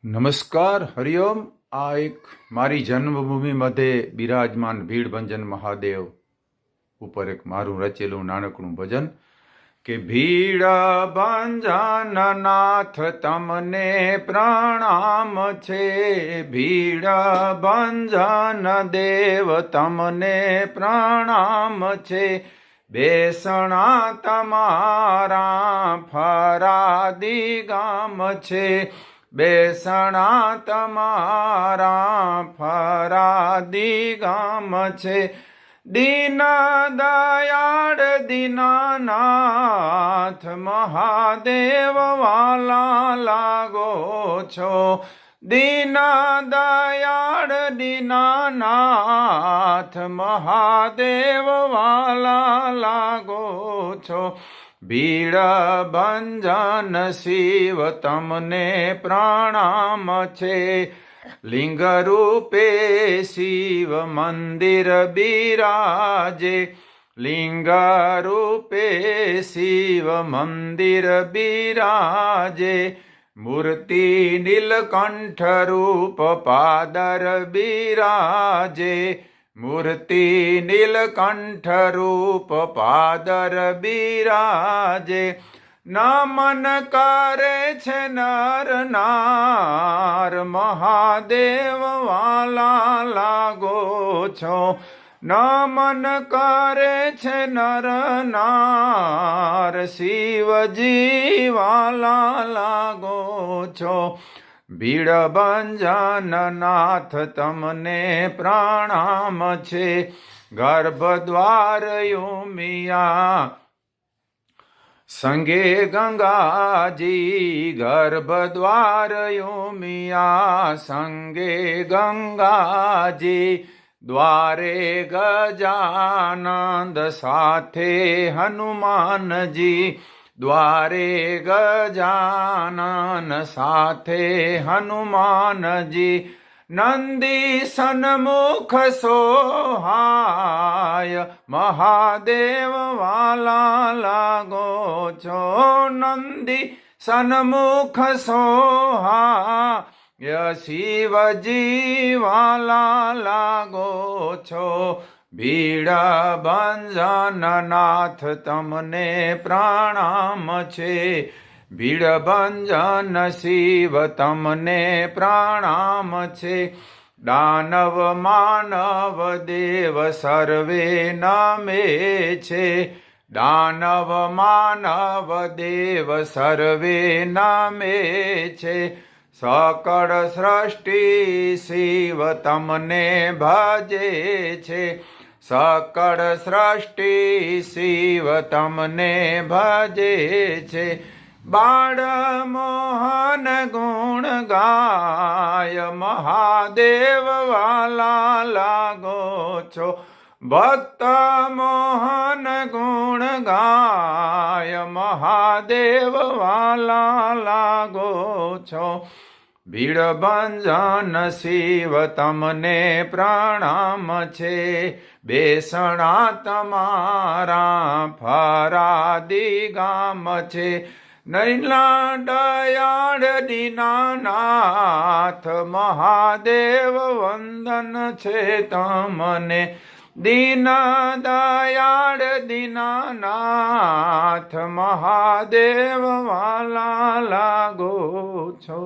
નમસ્કાર, હરિઓમ. આ એક મારી જન્મભૂમિ મધ્યે બિરાજમાન ભીડભંજન મહાદેવ ઉપર એક મારું રચેલું નાનકડું ભજન કે ભીડ ભંજન નાથ તમને પ્રણામ છે, ભીડ ભંજન દેવ તમને પ્રણામ છે, બેસણા તમારા ફરાદી ગામ છે, બેસણા તમારા ફરાદી ગામ છે, દીન દયાળ દીનાનાથ મહાદેવ વાલા લાગો છો, દીન દયાળ દીનાનાથ મહાદેવ વાલા લાગો છો, ભીડ ભંજન શિવ તમને પ્રણામ છે, લિંગ રૂપે શિવ મંદિર બિરાજે, લિંગ રૂપે શિવ મંદિર બિરાજે, મૂર્તિ નીલકંઠ રૂપ પાદર બિરાજે, મૂર્તિ નીલકંઠ રૂપ પાદર બિરાજે, નમન કરે છે નર નાર મહાદેવ વાલા લાગો છો, નમન કરે છે નર નાર શિવજી વાલા લાગો છો, ભીડ ભંજન નાથ તમને પ્રણામ છે, ગર્ભદ્વાર ઉમિયા સંગે ગંગાજી, ગર્ભદ્વાર ઉમિયા સંગે ગંગાજી, દ્વારે ગજાનંદ સાથે હનુમાનજી, દ્વારે ગજાનન સાથે હનુમાનજી, નંદી સન્મુખ સોહાય મહાદેવ વાલા લાગો છો, નંદી સન્મુખ સોહાય શિવજી વાલા લાગો છો, ભીડ ભંજન નાથ તમને પ્રણામ છે, ભીડ ભંજન શિવ તમને પ્રણામ છે, દાનવ માનવ દેવ સર્વે નમે છે, દાનવ માનવ દેવ સર્વે નમે છે, સકળ સૃષ્ટિ શિવ તમને ભજે છે, સકળ સૃષ્ટિ શિવ તમને ભજે છે, બાળ મોહન ગુણ ગાય મહાદેવ વાલા લાગો છો, ભક્ત મોહન ગુણ ગાય મહાદેવ વાલા લાગો છો, ભીડ ભંજન શિવ તમને પ્રણામ છે, બેસણા તમારા ફરાદી ગામ છે, નૈલા દયાળ દીનાનાથ મહાદેવ વંદન છે તમને, દીન દયાળ દીનાનાથ મહાદેવ વાલા લાગો છો.